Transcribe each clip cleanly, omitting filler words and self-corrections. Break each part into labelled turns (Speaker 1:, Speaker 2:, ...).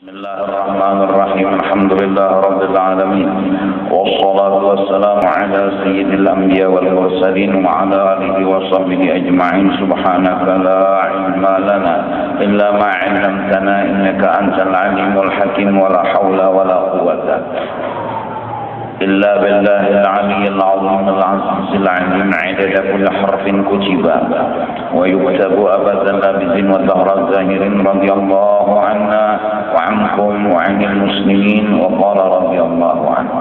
Speaker 1: Bismillahirrahmanirrahim. Alhamdulillahirabbil alamin. Wassalatu wassalamu ala sayyidil anbiya wal mursalin wa ala alihi wa sahbihi ajma'in. Subhanaka la ilma lana illa ma 'allamtana innaka antal alimul hakim wa la haula wa la quwwata إلا بالله العلي العظيم العزيز العليم عدد كل حرف كتب ويكتب أبدا لابد ودهر الزاهر رضي الله عنا وعنكم وعن المسلمين وقال رضي الله عنه.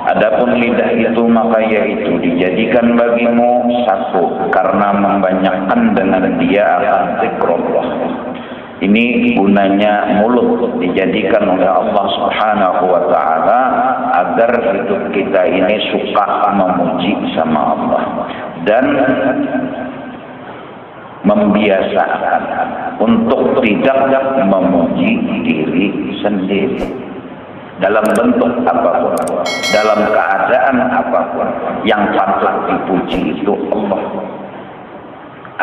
Speaker 1: Adapun lidah itu maka yaitu dijadikan bagimu satu karena membanyakkan dengan dia akan zikrullah. Ini gunanya mulut dijadikan oleh Allah Subhanahu wa ta'ala agar hidup kita ini suka memuji sama Allah dan membiasakan untuk tidak memuji diri sendiri dalam bentuk apapun, dalam keadaan apapun. Yang patut dipuji itu Allah.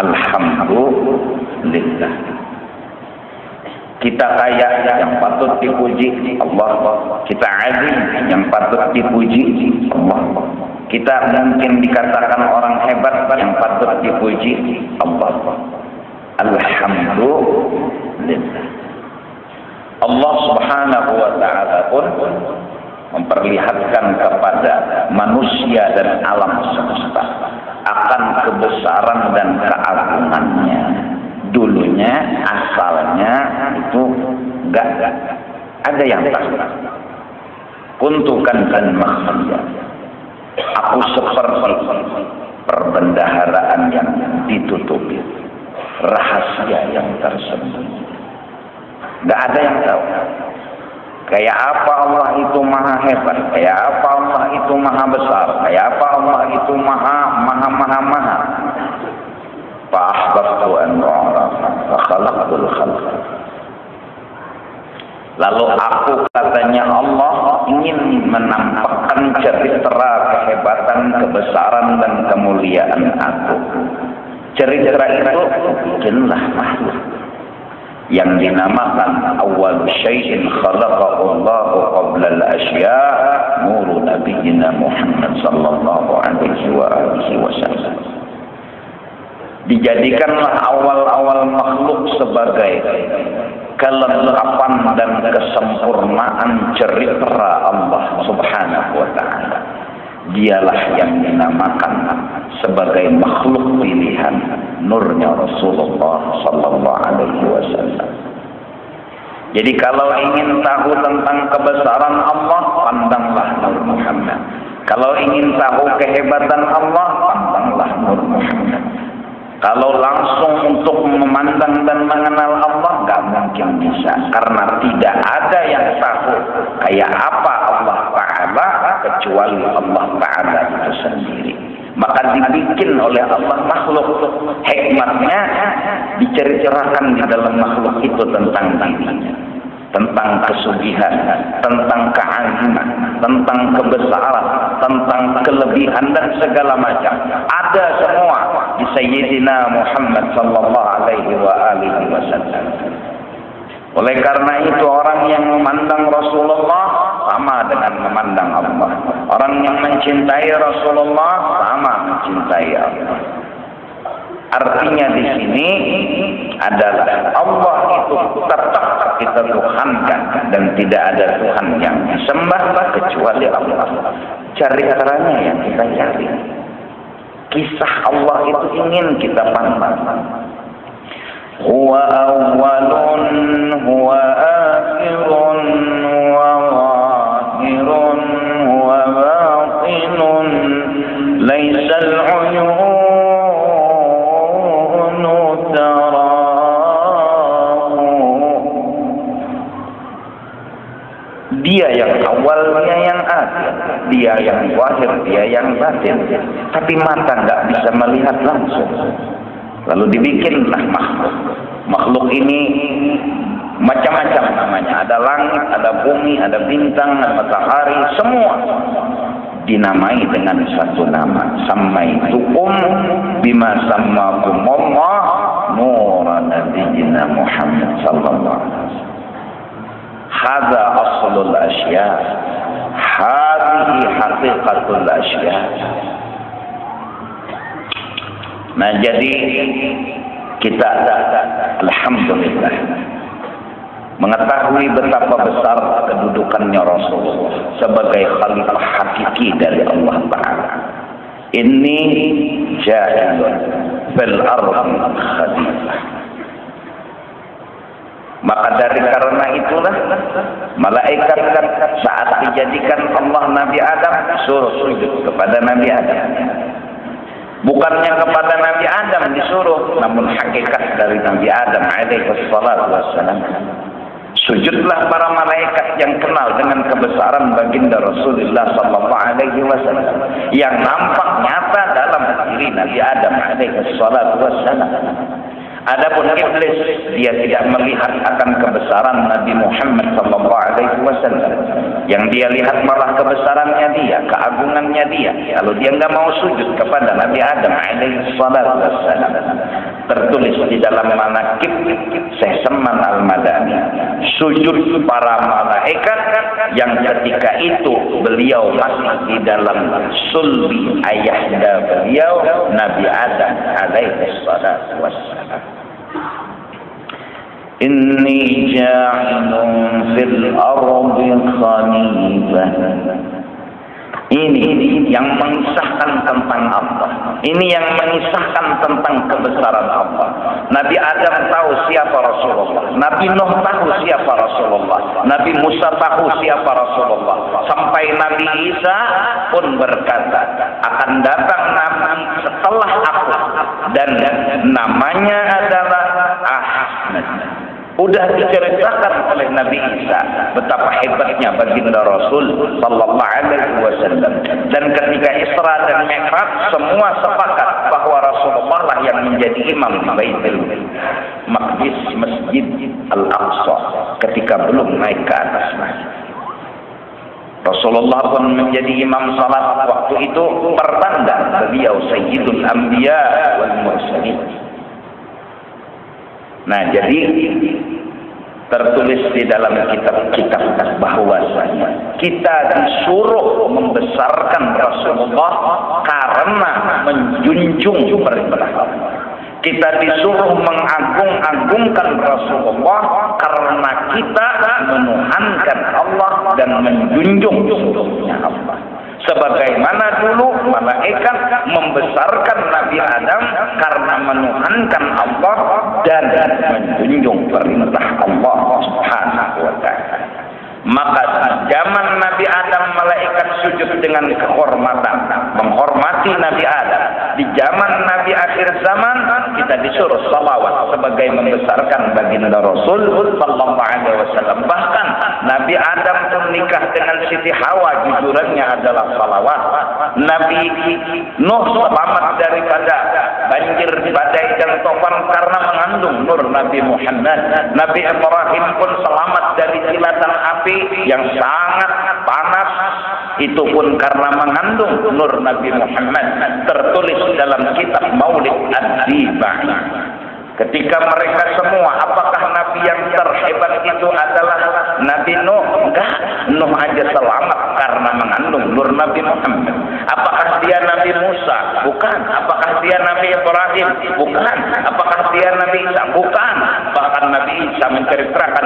Speaker 1: Alhamdulillah. Kita kaya, yang patut dipuji Allah. Kita alim, yang patut dipuji Allah. Kita mungkin dikatakan orang hebat, yang patut dipuji Allah. Alhamdulillah. Allah Subhanahu wa ta'ala pun memperlihatkan kepada manusia dan alam semesta akan kebesaran dan keagungannya. Dulunya asalnya itu enggak ada yang tahu. Kuntukan dan makhfiyah. Aku seperti perbendaharaan yang ditutupi, rahasia yang tersembunyi. Enggak ada yang tahu. Kayak apa Allah itu maha hebat, kayak apa Allah itu maha besar, kayak apa Allah itu maha. Fa'ahbabtu an u'rafa fakhalaqtul khalqa. Lalu aku, katanya Allah, ingin menampakkan cerita kehebatan, kebesaran dan kemuliaan aku. Cerita itu bikinlah makhluk yang dinamakan awwal syai'in khalaqahu Allahu qabla al-asya' nuru nabiyyina Muhammad sallallahu alaihi wasallam. Dijadikanlah awal-awal makhluk sebagai kelengkapan dan kesempurnaan cerita Allah Subhanahu wa ta'ala. Dialah yang dinamakan sebagai makhluk pilihan, nurnya Rasulullah sallallahu alaihi wasallam. Jadi kalau ingin tahu tentang kebesaran Allah, pandanglah Nur Muhammad. Kalau ingin tahu kehebatan Allah, pandanglah Nur Muhammad. Kalau langsung untuk memandang dan mengenal Allah, nggak mungkin bisa. Karena tidak ada yang tahu kayak apa Allah Ta'ala kecuali Allah Ta'ala itu sendiri. Maka dibikin oleh Allah makhluk. Hikmatnya diceritakan di dalam makhluk itu tentang dirinya, tentang kesugihan, tentang keagungan, tentang kebesaran, tentang kelebihan dan segala macam. Ada semua di Sayyidina Muhammad sallallahu alaihi wasallam. Oleh karena itu orang yang memandang Rasulullah sama dengan memandang Allah. Orang yang mencintai Rasulullah sama mencintai Allah. Artinya di sini adalah Allah itu tetap kita tuhankan dan tidak ada Tuhan yang disembah kecuali Allah. Cari caranya yang kita cari. Kisah Allah itu ingin kita pandang. Huwa awwalun huwa akhirun huwa zahirun huwa batinun laisal uyun. Dia yang awal, dia yang akhir, dia yang zahir, dia yang batin. Tapi mata nggak bisa melihat langsung. Lalu dibikinlah makhluk. Makhluk ini macam-macam namanya. Ada langit, ada bumi, ada bintang, ada matahari, semua dinamai dengan satu nama. Samaitukum bima sammakumullah nura nabiyyina Muhammad sallallahu alaihi wasallam. Hadza aslul asya. Hadhihi haqiqatul asya. Nah, jadi kita alhamdulillah mengetahui betapa besar kedudukannya Rasulullah sebagai khalifah hakiki dari Allah Ta'ala. Ini ja'ilun fil ardi khalifah. Maka dari karena itulah malaikat saat dijadikan Allah Nabi Adam suruh sujud kepada Nabi Adam. Bukannya kepada Nabi Adam disuruh, namun hakikat dari Nabi Adam alaihi salatu wassalam. Sujudlah para malaikat yang kenal dengan kebesaran baginda Rasulullah sallallahu alaihi wasallam yang nampak nyata dalam diri Nabi Adam alaihi salatu wassalam. Adapun iblis, dia tidak melihat akan kebesaran Nabi Muhammad sallallahu alaihi wasallam. Yang dia lihat malah kebesarannya dia, keagungannya dia. Kalau dia enggak mau sujud kepada Nabi Adam alaihi salatu wassalam. Tertulis di dalam manaqib Syekh Salman Al-Madani, sujud para malaikat yang ketika itu beliau masih di dalam sulbi ayahda beliau Nabi Adam alaihi salatu wassalam. Inni ja'ilun fil ardi khalifah. Ini yang mengisahkan tentang Allah. Ini yang mengisahkan tentang kebesaran Allah. Nabi Adam tahu siapa Rasulullah. Nabi Nuh tahu siapa Rasulullah. Nabi Musa tahu siapa Rasulullah. Sampai Nabi Isa pun berkata, akan datang Nabi setelah aku dan namanya adalah Ahmad. Udah diceritakan oleh Nabi Isa betapa hebatnya baginda Rasul sallallahu alaihi wasallam. Dan ketika Isra dan Mi'raj semua sepakat bahwa Rasulullah lah yang menjadi imam di Baitul Maqdis, Masjid Al-Aqsa, ketika belum naik ke atas masjid. Rasulullah pun menjadi imam salat waktu itu, pertanda beliau Sayyidul Anbiya wal Mursalin. Nah, jadi tertulis di dalam kitab-kitab bahwasanya kita disuruh membesarkan Rasulullah karena menjunjung perintah Allah. Kita disuruh mengagung-agungkan Rasulullah karena kita menuhankan Allah dan menjunjung Allah. Sebagaimana dulu malaikat membesarkan Nabi Adam karena menuhankan Allah dan menjunjung perintah Allah Subhanahu wa ta'ala. Maka zaman Nabi Adam malaikat sujud dengan kehormatan, menghormati Nabi Adam. Di zaman Nabi akhir zaman kita disuruh salawat sebagai membesarkan baginda Rasul sallallahu alaihi wasallam. Bahkan Nabi Adam pun nikah dengan Siti Hawa, jujurannya adalah salawat. Nabi Nuh selamat daripada banjir, badai dan tufan karena mengandung nur Nabi Muhammad. Nabi Ibrahim pun selamat dari kilatan api yang sangat panas, itu pun karena mengandung nur Nabi Muhammad. Tertulis dalam kitab Maulid Ad-Dibai. Ketika mereka semua, apakah Nabi yang terhebat itu adalah Nabi Nuh? Enggak, Nuh aja selamat karena mengandung nur Nabi Muhammad. Apakah dia Nabi Musa? Bukan. Apakah dia Nabi Ibrahim? Bukan. Apakah dia Nabi Isa? Bukan. Bahkan Nabi Isa menceritakan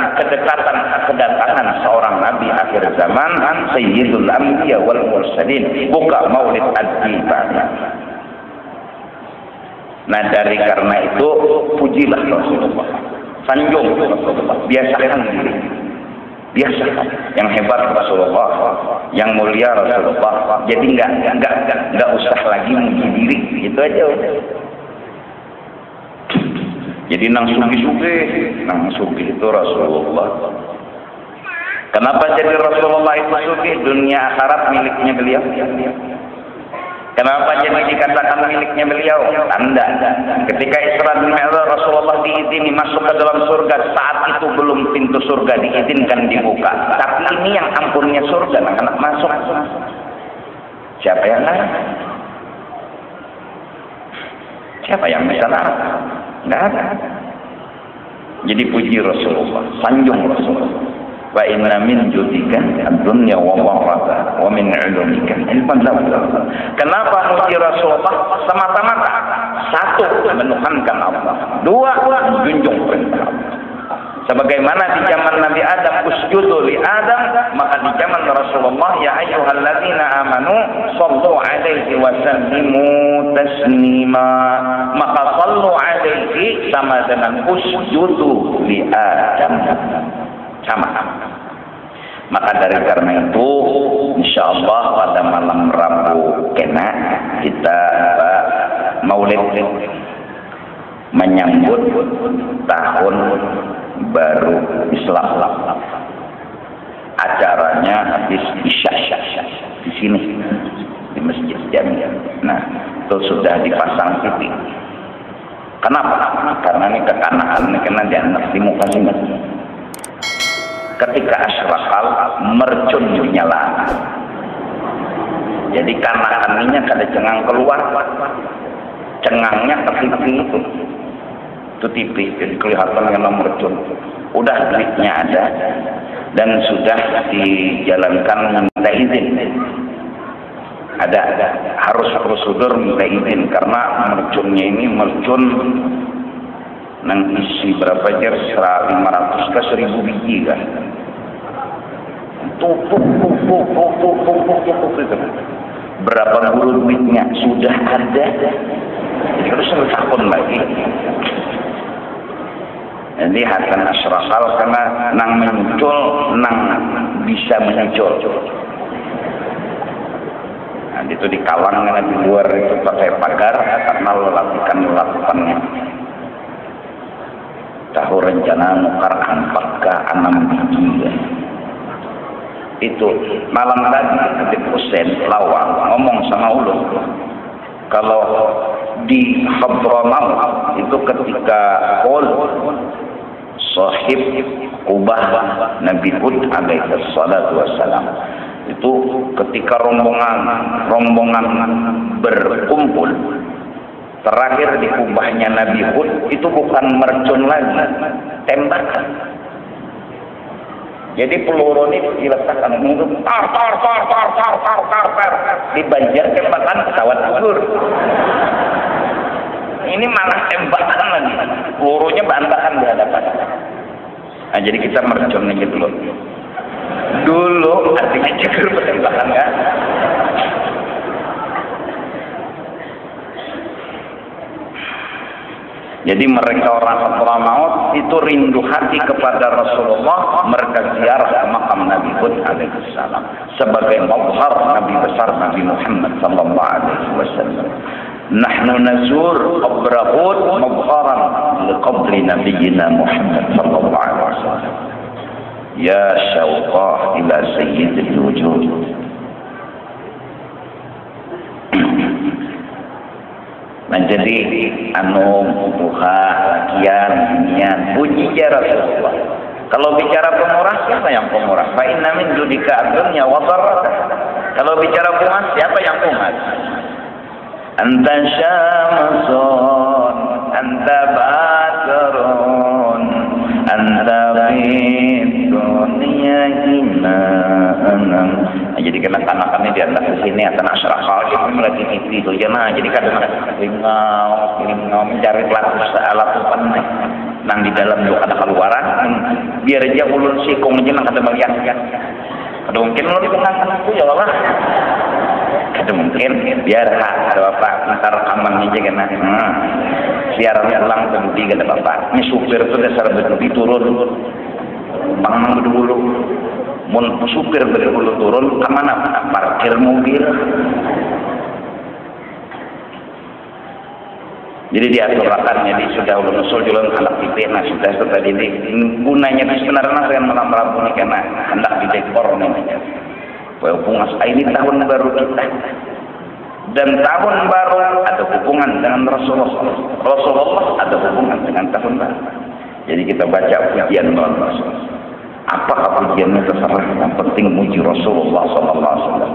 Speaker 1: kedatangan seorang Nabi akhir zaman, Sayyidul Anbiya wal Mursalin. Buka Maulid Ad-Dibai. Nah, dari karena itu pujilah Rasulullah, sanjung Rasulullah, biasakan diri, biasakan yang hebat Rasulullah, yang mulia Rasulullah. Jadi nggak usah lagi muji diri, gitu aja. Jadi nang sugi itu Rasulullah. Kenapa jadi Rasulullah itu sugi? Dunia akhirat miliknya beliau. Kenapa jadi dikatakan miliknya beliau? Tanda. Ketika Isra dan Mi'raj Rasulullah diizini masuk ke dalam surga, saat itu belum pintu surga diizinkan dibuka. Tapi ini yang ampunnya surga, anak masuk. Siapa yang larang? Siapa yang bisa larang? Nggak ada. Jadi puji Rasulullah, sanjung Rasulullah. Wa inna min judika ad-dunya wa dharrata wa min 'ulumika ilman lafaz. Kenapa muji Rasulullah? Semata-mata satu, menuhankan Allah. Dua, menjunjung perintah Allah. Sebagaimana di zaman Nabi Adam usjudu li Adam, maka di zaman Rasulullah ya ayyuhalladzina amanu shallu alaihi wa sallimu taslima. Maka shallu alaihi sama dengan usjudu li Adam. Sama. Maka dari karena itu insyaallah pada malam Rabu kena kita maulid menyambut tahun baru Islam. Acaranya habis Isya di sini di Masjid Jami. Nah, itu sudah dipasang TV. Kenapa? Karena ini kekanakan ini kena dianak di muka sini. Ketika asyraqal mercun dinyalakan. Jadi kanakannya kada cengang keluar. Cengangnya ke TV itu. Itu TV, jadi kelihatan yang mercun. Udah duitnya ada dan sudah dijalankan minta izin. Ada harus prosedur minta izin karena mercunnya ini mercun nang isi berapa jar 500 ke 1000 biji kan. Tumpuk itu. Berapa guru duitnya sudah ada. Jadi harus setahun lagi. Jadi hasan asyraqal karena nang muncul, nang bisa muncul. Nah, itu di kalang di luar itu pakai pagar karena lakukannya. Tahu rencana nukar 4 ke 6 biji ya. Itu malam tadi Habib Hussein Lawang ngomong sama ulun kalau di Hadramaut itu ketika qul sahib Qubah Nabi Hud alaihi salatu wassalam itu ketika rombongan berkumpul terakhir di kubahnya Nabi Hud itu bukan mercun lagi, tembakan. Jadi peluru ini diletakkan untuk tar di banjir tembakan pesawat gugur. Ini malah tembakan lagi, pelurunya bantakan di hadapan. Nah, jadi kita mercun gitu loh. Dulu artinya jeger penembakan kan. Jadi mereka orang Hadramaut itu rindu hati kepada Rasulullah, mereka ziarah ke makam Nabi Hud alaihi salam sebagai mazhar Nabi besar Nabi Muhammad sallallahu alaihi wasallam. Nahnu nazur qabr Hud mazharan liqabri nabiyyina Muhammad sallallahu alaihi wasallam. Ya syauqah ila sayyidil wujud. Menjadi buha lakian nian puji Rasulullah. Kalau bicara pemurah, siapa yang pemurah? Fa inna min judika ad-dunya wa dharrata. Kalau bicara puas, siapa yang puas? Anta syamsun, anta badrun, anta fid dunya hina'an. Jadi kena kanakannya di atas sini akan asyraqal kita lagi itu ya nah jadi kadang ngau mencari latupan nang di dalam juga ada keluaran biar aja ulun sikong aja nang kada bagian kada mungkin lo di tengah aku ya Allah kada mungkin biar ada bapak ntar rekaman aja kena siaran ulang berhenti kada bapak ini supir itu dasar berhenti turun bang dulu mun supir berdulu turun kemana parkir mobil. Jadi diaturakan jadi sudah usul jualan anak tipe nah sudah tadi ini gunanya itu sebenarnya dengan malam Rabu ini karena hendak didekor namanya. Bungas ini tahun baru kita dan tahun baru ada hubungan dengan Rasulullah ada hubungan dengan tahun baru. Jadi kita baca pujian Rasulullah. Apa pujiannya terserah, yang penting muji Rasulullah sallallahu alaihi wasallam.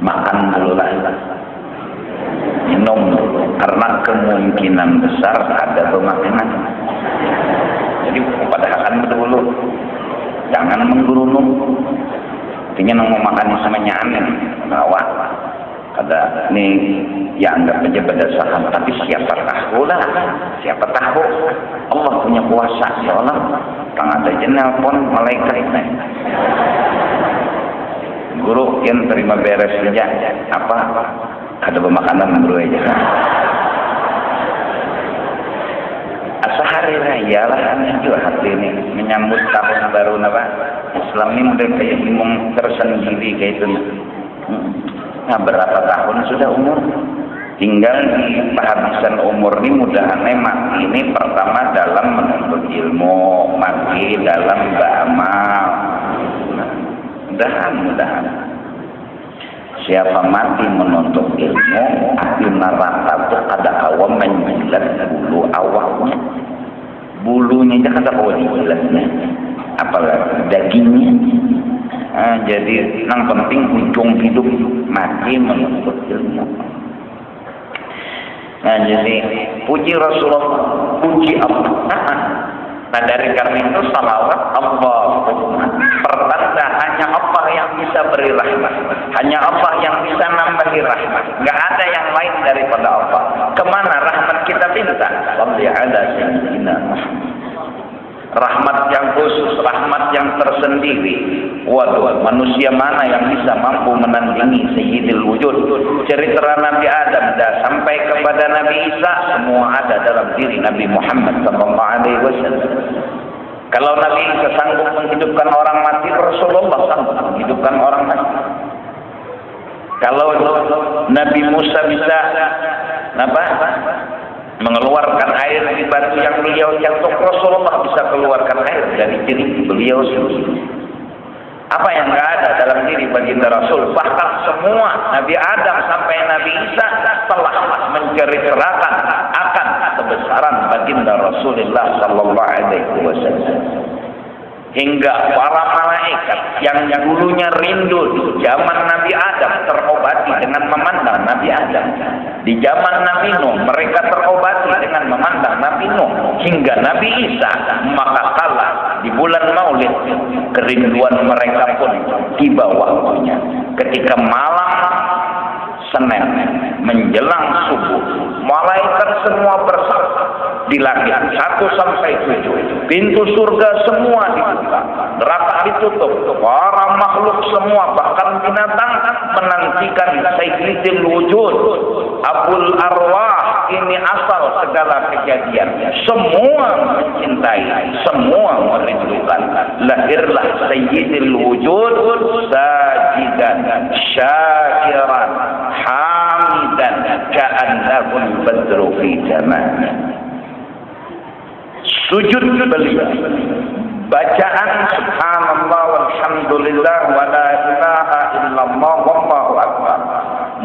Speaker 1: Makan dulu lah, minum karena kemungkinan besar ada pemakanan. makanan menggerunung. Artinya nang mau makan sama nyaman, bawa. Ada nih ya anggap aja berdasarkan, tapi siapa tahu lah, siapa tahu Allah punya kuasa ya Allah. Kang ada nelpon malaikat guru yang terima beres saja apa ada pemakanan guru aja asahari raya lah juga hati ini menyambut tahun baru apa Islam ini udah kayak bingung tersendiri kayak itu. Nah berapa tahun sudah umur? Tinggal di penghabisan umur ini mudah-mudahan mati ini pertama dalam menuntut ilmu, mati dalam beramal. Mudah-mudahan. Siapa mati menuntut ilmu, api neraka itu ada awam menjilat bulu awalnya. Bulunya aja kata awal jilatnya. Apalagi dagingnya. Nah, jadi yang penting ujung hidup mati menuntut ilmu. Nah jadi puji Rasulullah, puji Allah. Nah dari karena itu salawat Allahumma pertanda hanya Allah yang bisa beri rahmat, hanya Allah yang bisa nambahi rahmat, nggak ada yang lain daripada Allah. Kemana rahmat kita minta? Shalli ala sayyidina Muhammad. Rahmat yang khusus, rahmat yang tersendiri. Waduh, manusia mana yang bisa mampu menandingi Sayyidil Wujud? Cerita Nabi Adam dan sampai kepada Nabi Isa semua ada dalam diri Nabi Muhammad SAW. Kalau Nabi Isa sanggup menghidupkan orang mati, Rasulullah sanggup menghidupkan orang mati. Kalau Nabi Musa bisa mengeluarkan air di batu yang beliau jatuh, Rasulullah bisa keluarkan air dari diri beliau sendiri. Apa yang nggak ada dalam diri baginda Rasul? Bahkan semua Nabi Adam sampai Nabi Isa telah menceritakan akan kebesaran baginda Rasulullah Sallallahu Alaihi Wasallam. Hingga para malaikat yang dulunya rindu di zaman Nabi Adam terobati dengan memandang Nabi Adam. Di zaman Nabi Nuh mereka terobati dengan memandang Nabi Nuh. Hingga Nabi Isa maka kala di bulan Maulid kerinduan mereka pun tiba waktunya. Ketika malam Senin menjelang subuh malaikat semua bersama di langit 1 sampai 7 pintu surga semua dibuka, neraka ditutup, para makhluk semua bahkan binatang menantikan Sayyidil Wujud Abul Arwah, ini asal segala kejadian, semua mencintai, semua merindukan. Lahirlah Sayyidil Wujud sajidan syakiran hamidan ka'annahul badru fi zamannya. Sujud beliau, bacaan subhanallah walhamdulillah wa la ilaha illallah wallahu akbar.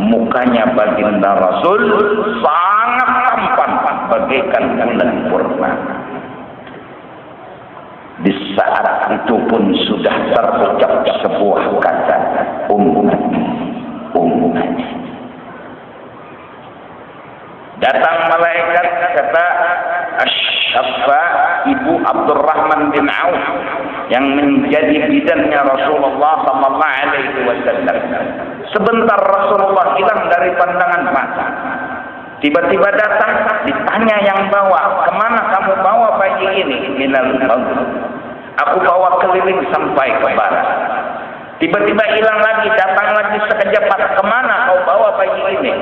Speaker 1: Mukanya baginda Rasul sangat tampan bagaikan bulan purnama. Di saat itu pun sudah terucap sebuah kata ummati. Datang malaikat kata Asy-Syafa Ibu Abdurrahman bin Auf yang menjadi bidannya Rasulullah sallallahu alaihi wasallam. Sebentar Rasulullah hilang dari pandangan mata. Tiba-tiba datang, ditanya yang bawa, "Kemana kamu bawa bayi ini?" "Minal maghrib." "Aku bawa keliling sampai ke barat." Tiba-tiba hilang lagi, datang lagi sekejap, "Kemana kau bawa bayi ini?"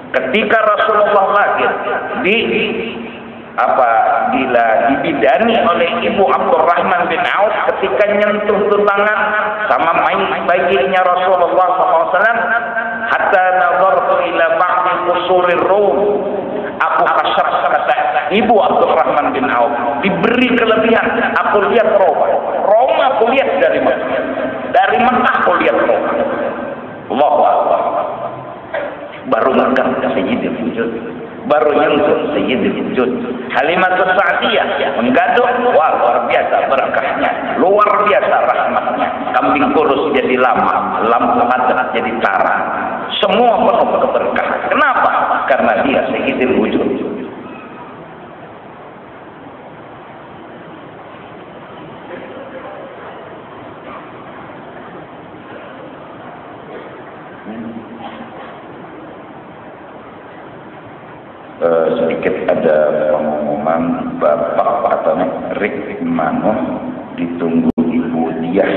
Speaker 1: Ketika Rasulullah lahir dibidani oleh Ibu Abdurrahman bin Auf, ketika nyentuh tangan sama bayinya Rasulullah SAW, hatta nazartu ila ba'di qusurir Rum, aku kasyaf, kata Ibu Abdurrahman bin Auf, diberi kelebihan, aku lihat Roma aku lihat dari Mekah aku lihat Roma. Allahu Akbar. Baru megang Sayyidil Wujud, baru nyentuh Sayyidil Wujud. Halimatus Sa'diyah menggaduh, wah luar biasa berkahnya, luar biasa rahmatnya. Kambing kurus jadi lama, lampu adat jadi terang, semua penuh keberkahan. Kenapa? Karena dia Sayyidil Wujud. sedikit ada pengumuman Bapak atau Rik Manuh ditunggu Ibu Diah,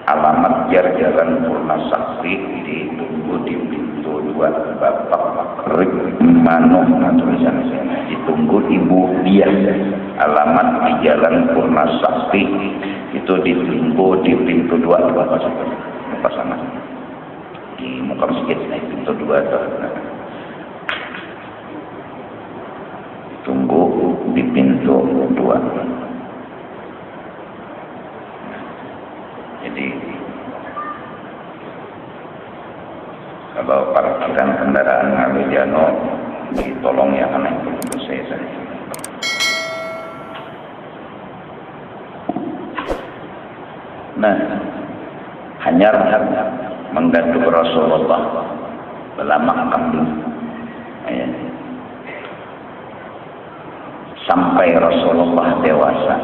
Speaker 1: alamat Jalan Purna Sakti, ditunggu di pintu 2. Bapak Rik Manuh, tulisan ditunggu Ibu Diah, alamat di Jalan Purna Sakti, itu ditunggu di pintu 2 pasangan di muka masjid, pintu 2 tunggu di pintu 2. Jadi kalau parkiran kendaraan Ngawidiano ditolong ya, karena itu menurut saya. Nah, hanya menggantung Rasulullah belama kambing, ya. Sampai Rasulullah dewasa,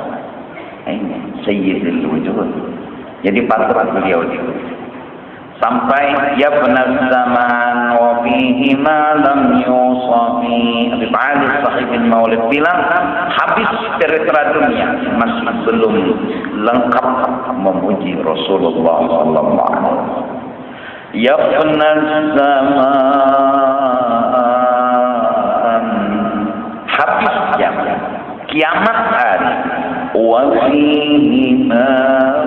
Speaker 1: ini Sayyidul Wujud. Jadi patut beliau itu sampai ya benar zaman wa fihi ma lam yusafi. Habib Ali sahibin Maulid bilang habis cerita dunia masih belum lengkap memuji Rasulullah sallallahu alaihi wasallam. Ya benar zaman habis zaman kiamat hari wa fihi ma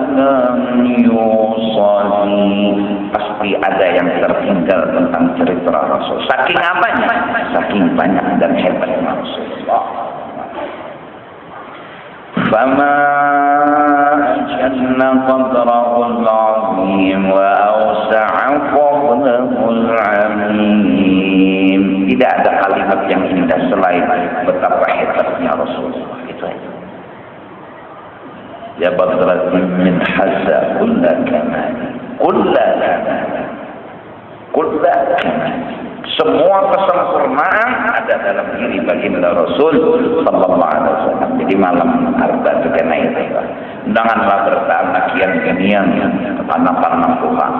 Speaker 1: lam yusafi, pasti ada yang tertinggal tentang cerita Rasul. Saking apanya? Saking banyak dan hebatnya Rasulullah. Fama ajanna qadrahul azim wa awsa'a fadlahul amin. Tidak ada kalimat yang indah selain betapa hebatnya Rasulullah. Itu aja. Ya badratin min hasa kulla kamani kulla kamani, semua kesempurnaan ada dalam diri baginda Rasul sallallahu alaihi wasallam. Jadi malam arba itu kena itu, janganlah bertanya kian-kian panah-panah Tuhan.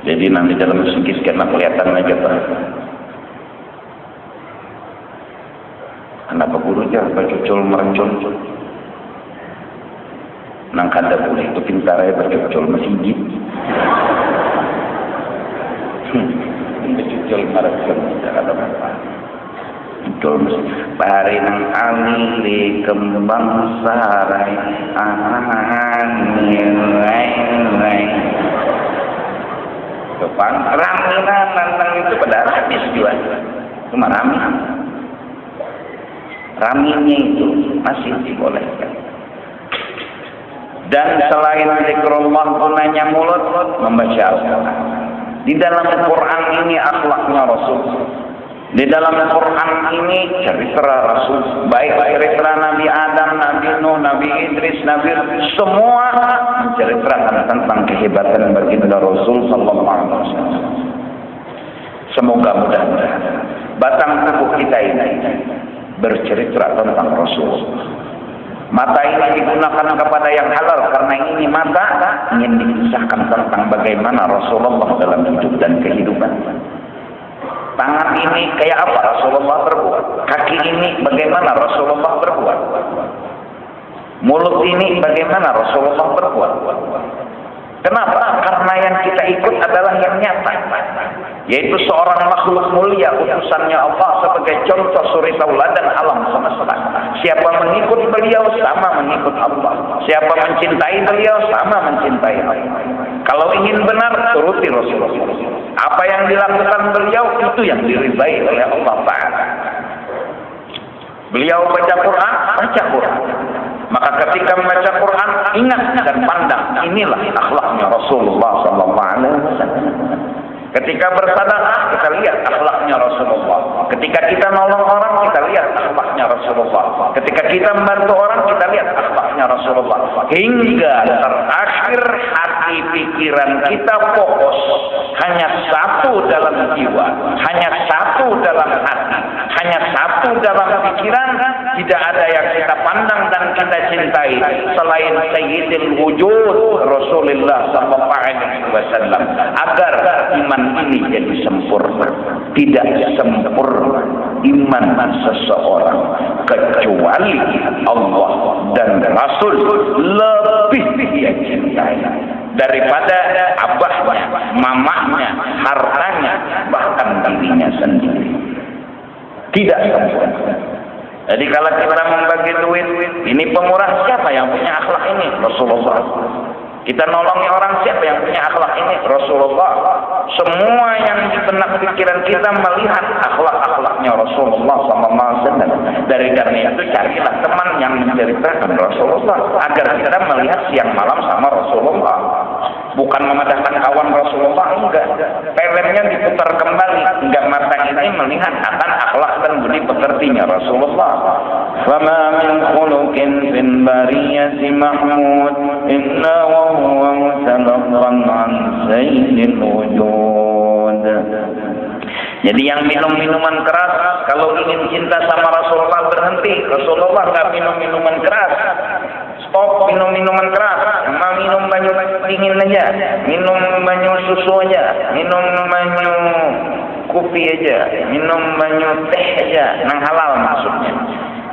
Speaker 1: Jadi nanti dalam sikis kena kelihatan aja Pak. Kenapa guru jar bercucul merencul? Nang kada boleh itu pintarnya bercucul masjid. Bercucul merencul jangan apa. Bercucul masjid. Bari nang ali kembang sarai angin. Tepang raminan nantang itu pada habis juga. Cuma raminya itu masih dibolehkan. Dan selain zikrullah gunanya mulut, membaca Al-Quran. Di dalam Al-Quran ini akhlaknya Rasul. Di dalam Al-Quran ini cerita Rasul. Baik cerita Nabi Adam, Nabi Nuh, Nabi Idris, Nabi semua menceritakan tentang kehebatan baginda Rasul sallallahu alaihi wasallam. Semoga mudah-mudahan batang tubuh kita ini bercerita tentang Rasul. Mata ini digunakan kepada yang halal karena ini mata ingin dikisahkan tentang bagaimana Rasulullah dalam hidup dan kehidupan. Tangan ini kayak apa Rasulullah berbuat. Kaki ini bagaimana Rasulullah berbuat. Mulut ini bagaimana Rasulullah berbuat. Kenapa? Karena yang kita ikut adalah yang nyata, yaitu seorang makhluk mulia utusannya Allah sebagai contoh suri tauladan alam semesta. Siapa mengikut beliau sama mengikut Allah. Siapa mencintai beliau sama mencintai Allah. Kalau ingin benar turuti Rasulullah. Apa yang dilakukan beliau itu yang diridai oleh Allah Ta'ala. Beliau baca Quran, baca Quran. Maka ketika membaca Quran ingat dan pandang inilah akhlaknya Rasulullah sallallahu alaihi wasallam. Ketika bersedekah kita lihat akhlaknya Rasulullah. Ketika kita nolong orang kita lihat akhlaknya Rasulullah. Ketika kita membantu orang kita lihat akhlaknya Rasulullah. Hingga terakhir hati pikiran kita fokus hanya satu dalam jiwa, hanya satu dalam hati, hanya satu dalam pikiran. Tidak ada yang kita pandang dan kita cintai selain Sayyidul Wujud Rasulullah sallallahu alaihi wasallam, agar iman ini jadi sempurna. Tidak sempurna iman seseorang kecuali Allah dan Rasul lebih dia cintai daripada abahnya, mamahnya, hartanya, bahkan dirinya sendiri. Tidak sempurna. Jadi kalau kita membagi duit, ini pemurah siapa yang punya akhlak ini? Rasulullah. Kita nolongi orang siapa yang punya akhlak ini? Rasulullah. Semua yang di benak pikiran kita melihat akhlak-akhlaknya Rasulullah SAW. Dari karena itu carilah teman yang menceritakan Rasulullah agar kita melihat siang malam sama Rasulullah. Bukan memadahkan kawan Rasulullah, enggak. Filmnya diputar kembali, enggak mata ini melihat akan akhlak dan budi pekertinya Rasulullah. Fama min khuluqin fil bariyati mahmud inna wa huwa mutalaqan an sayyidil wujud. Jadi yang minum minuman keras, kalau ingin cinta sama Rasulullah berhenti. Rasulullah enggak minum minuman keras. Stop minum minuman keras. Mau minum banyu dingin aja, minum banyu susu aja, minum banyu kopi aja, minum banyu teh aja, nang halal maksudnya.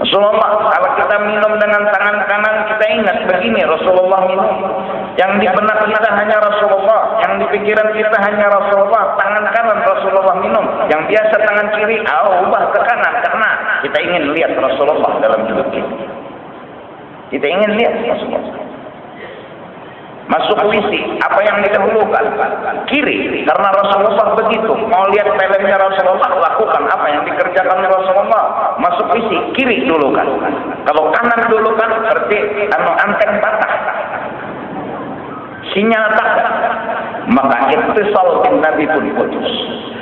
Speaker 1: Rasulullah, kalau kita minum dengan tangan kanan, kita ingat begini Rasulullah minum. Yang di benak kita hanya Rasulullah, yang di pikiran kita hanya Rasulullah. Tangan kanan Rasulullah minum, yang biasa tangan kiri ubah ke kanan karena kita ingin lihat Rasulullah dalam hidup kita. Kita ingin lihat Rasulullah. Masuk WC, apa yang didahulukan? Kiri, karena Rasulullah begitu. Mau lihat filmnya Rasulullah, lakukan apa yang dikerjakan Rasulullah. Masuk WC, kiri dulu kan. Kalau kanan dulu kan, berarti anten patah. Sinyal tak. Maka ittisal bin Nabi pun putus.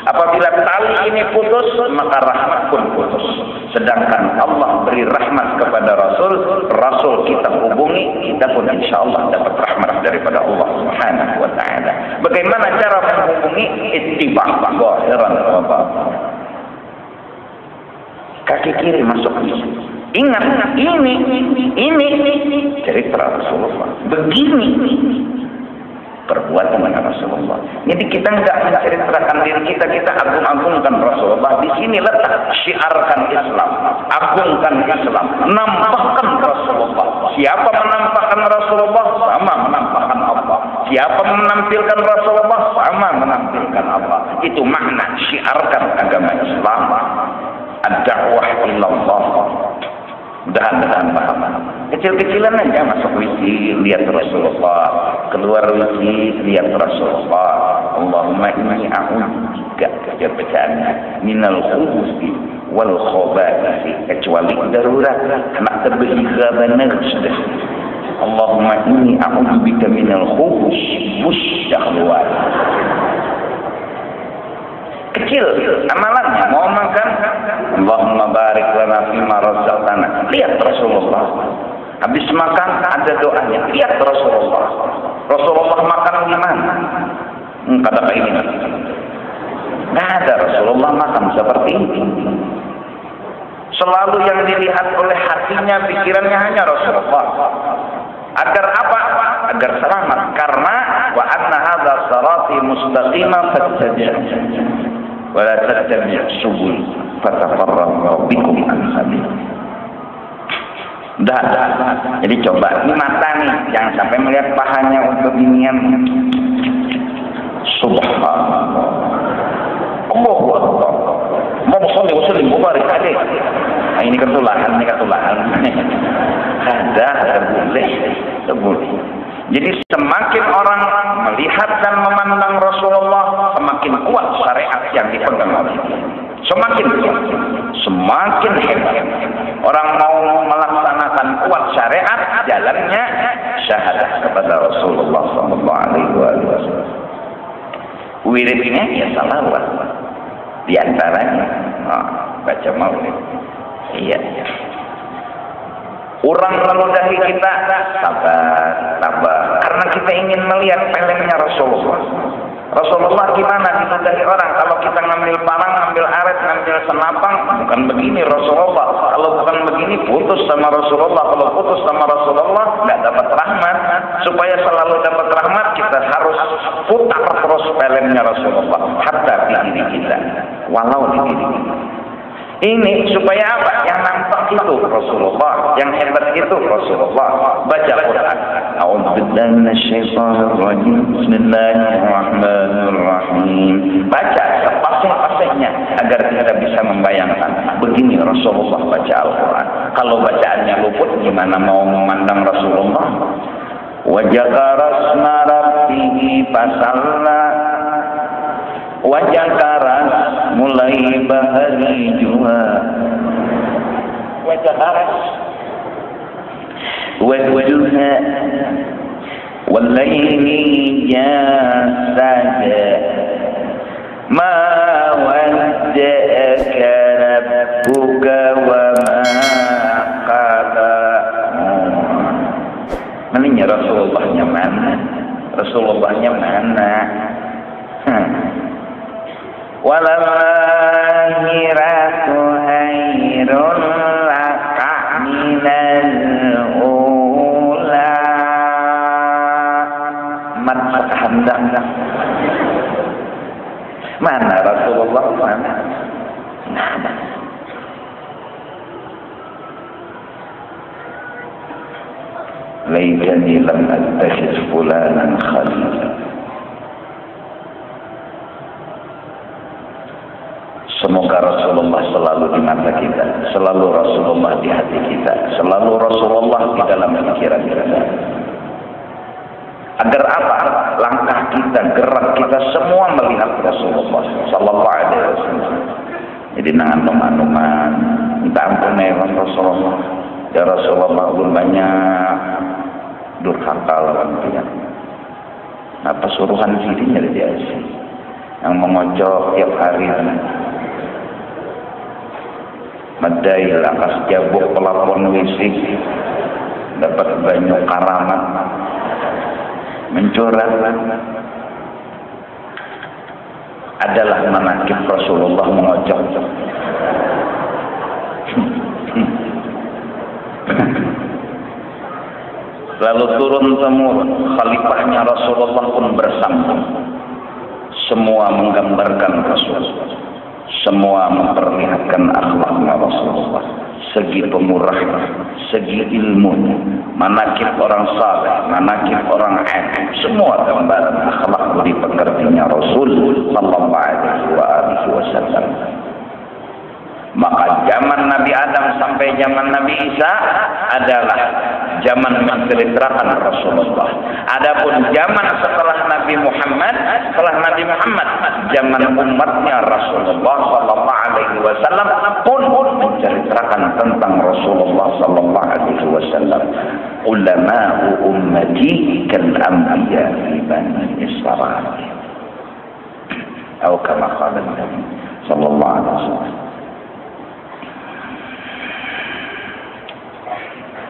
Speaker 1: Apabila tali ini putus, maka rahmat pun putus. Sedangkan Allah beri rahmat kepada Rasul, Rasul kita hubungi, kita pun insya Allah dapat rahmat daripada Allah Subhanahu wa Ta'ala. Bagaimana cara menghubungi? Ittiba' zahiran wa batin. Kaki kiri masuk. Ingat, ini cerita Rasulullah. Begini perbuatan dengan Rasulullah. Jadi kita enggak menceritakan diri kita, kita agung-agungkan Rasulullah. Di sini letak syiarkan Islam, agungkan Islam, nampakkan Rasulullah. Siapa menampakkan Rasulullah, sama menampakkan Allah. Siapa menampilkan Rasulullah, sama menampilkan Allah. Itu makna syiarkan agama Islam. Ad-da'wah ilallah. Mudah-mudahan paham. Kecil-kecilan aja masuk WC, lihat Rasulullah. Keluar WC, lihat Rasulullah. Allahumma inni a'udzubika, bacaannya, minal khubuthi wal khaba'ith. Kecuali darurat, anak terbehiga benar sudah. Allahumma inni a'udzubika minal khubuthi dah keluar. Kecil amalannya, mau makan Allahumma barik lana fima razaqtana. Lihat Rasulullah. Habis makan ada doanya. Lihat Rasulullah. Rasulullah makan gimana? Kata ini. Nggak ada Rasulullah makan seperti ini. Selalu yang dilihat oleh hatinya, pikirannya hanya Rasulullah. Agar apa? Agar selamat. Karena wa anna hadza sirati mustaqima fattabi'uhu wa la tattabi'us subul fatafarraqu bikum an sabil. Dah. Jadi coba ini mata nih, jangan sampai melihat pahanya untuk inian. Subhanallah. Allahu akbar. Mau sholli wa sallim mubarak alaih. Nah, ini ketulahan. Ada boleh. Jadi semakin orang melihat dan memandang Rasulullah, semakin kuat syariat yang dipegang oleh dia. Semakin hebat. Orang mau melaksanakan kuat syariat, jalannya syahadah kepada Rasulullah SAW. Wiridnya ya salawat. Di antaranya baca maulid. Iya. Orang meludahi kita, sabar. Karena kita ingin melihat filmnya Rasulullah. Rasulullah gimana diludahi orang? Kalau kita ngambil parang, ngambil aret, ngambil senapang, bukan begini Rasulullah. Kalau bukan begini, putus sama Rasulullah. Kalau putus sama Rasulullah, nggak dapat rahmat. Supaya selalu dapat rahmat, kita harus putar terus filmnya Rasulullah. Hatta di diri kita. Walau di diri kita. Ini supaya apa? Yang nampak itu Rasulullah, yang hebat itu Rasulullah. Baca Quran. A'udzubillahi minasyaitonir rajim. Bismillahirrahmanirrahim. Baca sepasang-pasangnya agar kita bisa membayangkan begini Rasulullah baca Al-Quran. Kalau bacaannya luput, gimana mau memandang Rasulullah? Wa dzakara asma rabbih fasalla. Wajah karas mulai bahari jua. Wajah karas wajuha walaini jasada ma wadda'aka rabbuka wa ma qala. Maninya Rasulullahnya mana? Rasulullahnya mana? Walahiratu hairun laka minal ula. Mat hamdah. Mana Rasulullah mana? Nada. Laitani lam attakhiz fulanan khalila. Semoga Rasulullah selalu di mata kita, selalu Rasulullah di hati kita, selalu Rasulullah di dalam pikiran kita. Agar apa? Langkah kita, gerak kita semua melihat Rasulullah sallallahu alaihi wasallam. Jadi nangan numan-numan, minta ampun ya Rasulullah. Ya Rasulullah ulun banyak durhaka lawan dia. Apa suruhan dirinya dia sih? Yang mengocok tiap hari. Medai lakas jabuk pelapon wisik, dapat banyak karamat, mencorat. Adalah manakib Rasulullah mengocok. Lalu turun temurun, khalifahnya Rasulullah pun bersambung. Semua menggambarkan Rasulullah. Semua memperlihatkan akhlaknya Rasulullah, segi pemurah, segi ilmu, manakib orang saleh, manakib orang alim, semua gambaran akhlak budi pekertinya Rasul sallallahu alaihi wasallam. Maka zaman Nabi Adam sampai zaman Nabi Isa adalah zaman menceritakan Rasulullah. Adapun zaman setelah Nabi Muhammad, zaman umatnya Rasulullah sallallahu alaihi wasallam pun menceritakan tentang Rasulullah sallallahu alaihi wasallam. Ulama'u ummati kal anbiya fi bani Israil. Atau kama qala Nabi sallallahu alaihi wasallam.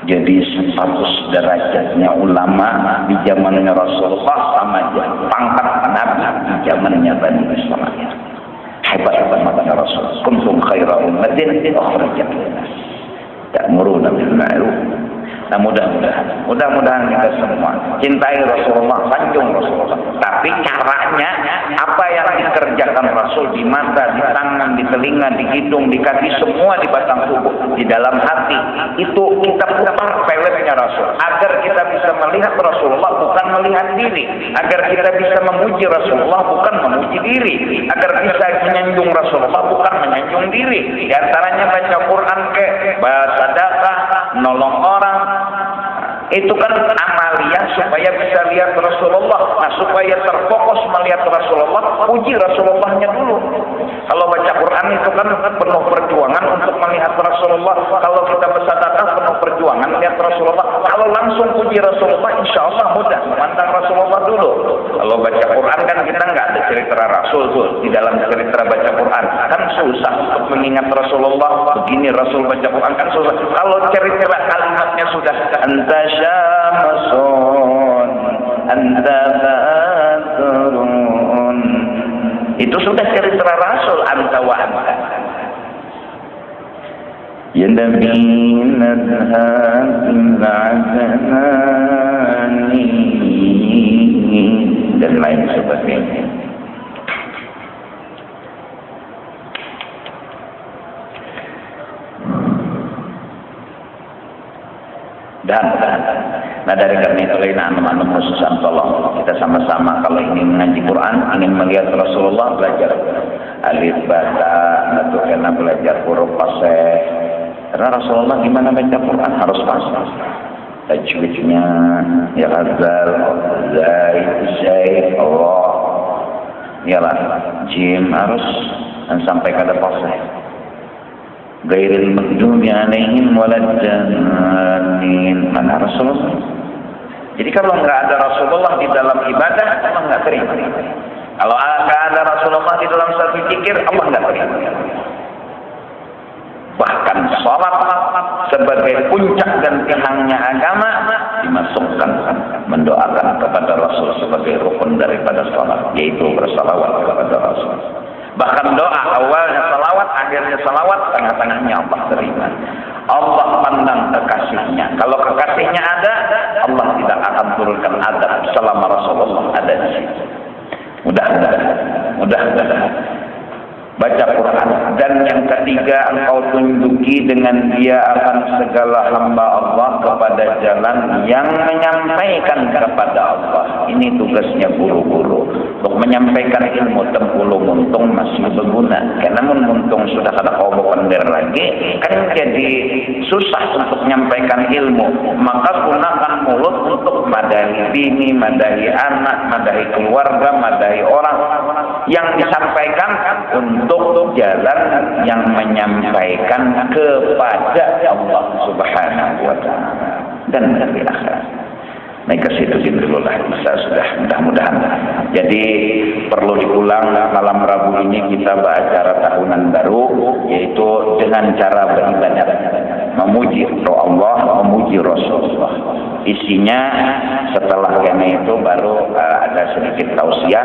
Speaker 1: Jadi status derajatnya ulama di zamannya Rasulullah sama aja pangkat Nabi di zamannya Bani Israil. Hebat umatnya Rasul. Kuntum khaira ummatin ukhrijat lin-nas. Ta'muruna bil ma'ruf. Nah, mudah-mudahan kita semua cintai Rasulullah, sanjung Rasulullah. Tapi caranya apa yang dikerjakan Rasul di mata, di tangan, di telinga, di hidung, di kaki, semua di batang tubuh, di dalam hati, itu kita putar peletnya Rasul. Agar kita bisa melihat Rasulullah bukan melihat diri, agar kita bisa memuji Rasulullah bukan memuji diri, agar bisa menyanjung Rasulullah bukan menyanjung diri. Di antaranya baca Quran sedekah, nolong orang. Itu kan amalia supaya bisa lihat Rasulullah. Nah, supaya terfokus melihat Rasulullah, puji Rasulullahnya dulu. Kalau baca Quran itu kan penuh perjuangan untuk melihat Rasulullah. Kalau kita bersedekah penuh perjuangan melihat Rasulullah. Kalau langsung puji Rasulullah, insya Allah mudah memandang Rasulullah dulu. Kalau baca Quran kan kita nggak ada cerita Rasul tuh di dalam cerita baca Quran. Kan susah untuk mengingat Rasulullah. Begini Rasul baca Quran kan susah. Kalau cerita kalimatnya sudah anta syamsun anta badrun, itu sudah cerita Rasul anta wa anta. Ya Nabi nadhatil azmani dan lain sebagainya. Nah dari karena itu anak-anak khususan tolong kita sama-sama kalau ingin mengaji Quran, ingin melihat Rasulullah, belajar alif bata, atau karena belajar huruf fasih. Karena Rasulullah gimana baca Quran harus pas. Tajwidnya ya Azal, Zaid, Allah, yalah jim harus dan sampai kada fasih. Gairil maghdubi alaihim waladdallin. Mana Rasulullah? Jadi kalau nggak ada Rasulullah di dalam ibadah, Allah nggak terima. Kalau nggak ada Rasulullah di dalam satu zikir, Allah nggak terima. Bahkan sholat sebagai puncak dan tiangnya agama dimasukkan mendoakan kepada Rasul sebagai rukun daripada sholat, yaitu bersalawat kepada Rasul. Bahkan doa awalnya salawat, akhirnya salawat, tengah-tengahnya Allah terima. Allah pandang kekasihnya. Kalau kekasihnya ada, Allah tidak akan turunkan azab selama Rasulullah ada di situ. Mudah-mudahan. Baca Quran. Dan yang ketiga, engkau tunjuki dengan dia akan segala hamba Allah kepada jalan yang menyampaikan kepada Allah. Ini tugasnya guru-guru. Untuk menyampaikan ilmu tempulu muntung masih berguna. Karena muntung sudah kada kau bonder lagi, kan jadi susah untuk menyampaikan ilmu. Maka gunakan mulut untuk madahi bini, madahi anak, madahi keluarga, madahi orang. Yang disampaikan untuk jalan yang menyampaikan kepada Allah Subhanahu wa Ta'ala dan dari akhirat. Nah, ke situ dululah bisa sudah mudah-mudahan. Jadi perlu diulang malam Rabu ini kita beracara tahunan baru, yaitu dengan cara beribadah, memuji Allah, memuji Rasulullah. Isinya setelah kena itu baru ada sedikit tausiah.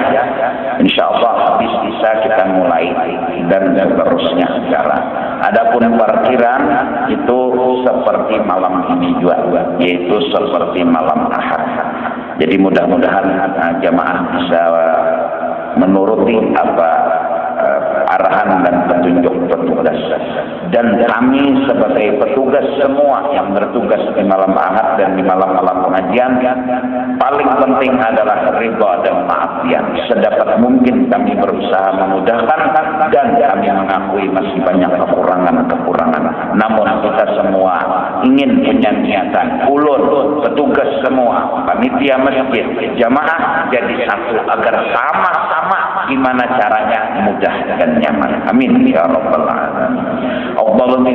Speaker 1: Insya Allah habis bisa kita mulai dan seterusnya acara. Adapun parkiran itu seperti malam ini juga, yaitu seperti malam Ahad. Jadi mudah-mudahan jamaah bisa menuruti apa arahan dan petunjuk petugas. Dan kami sebagai petugas semua yang bertugas di malam Ahad dan di malam-malam pengajian, paling penting adalah ridha dan maafiyah. Sedapat mungkin kami berusaha memudahkan dan kami mengakui masih banyak kekurangan-kekurangan. Namun kita semua ingin punya niatan, ulun, petugas semua, panitia masjid, jamaah jadi satu agar sama-sama gimana caranya mudah dan nyaman. Amin ya rabbal alamin. Allahumma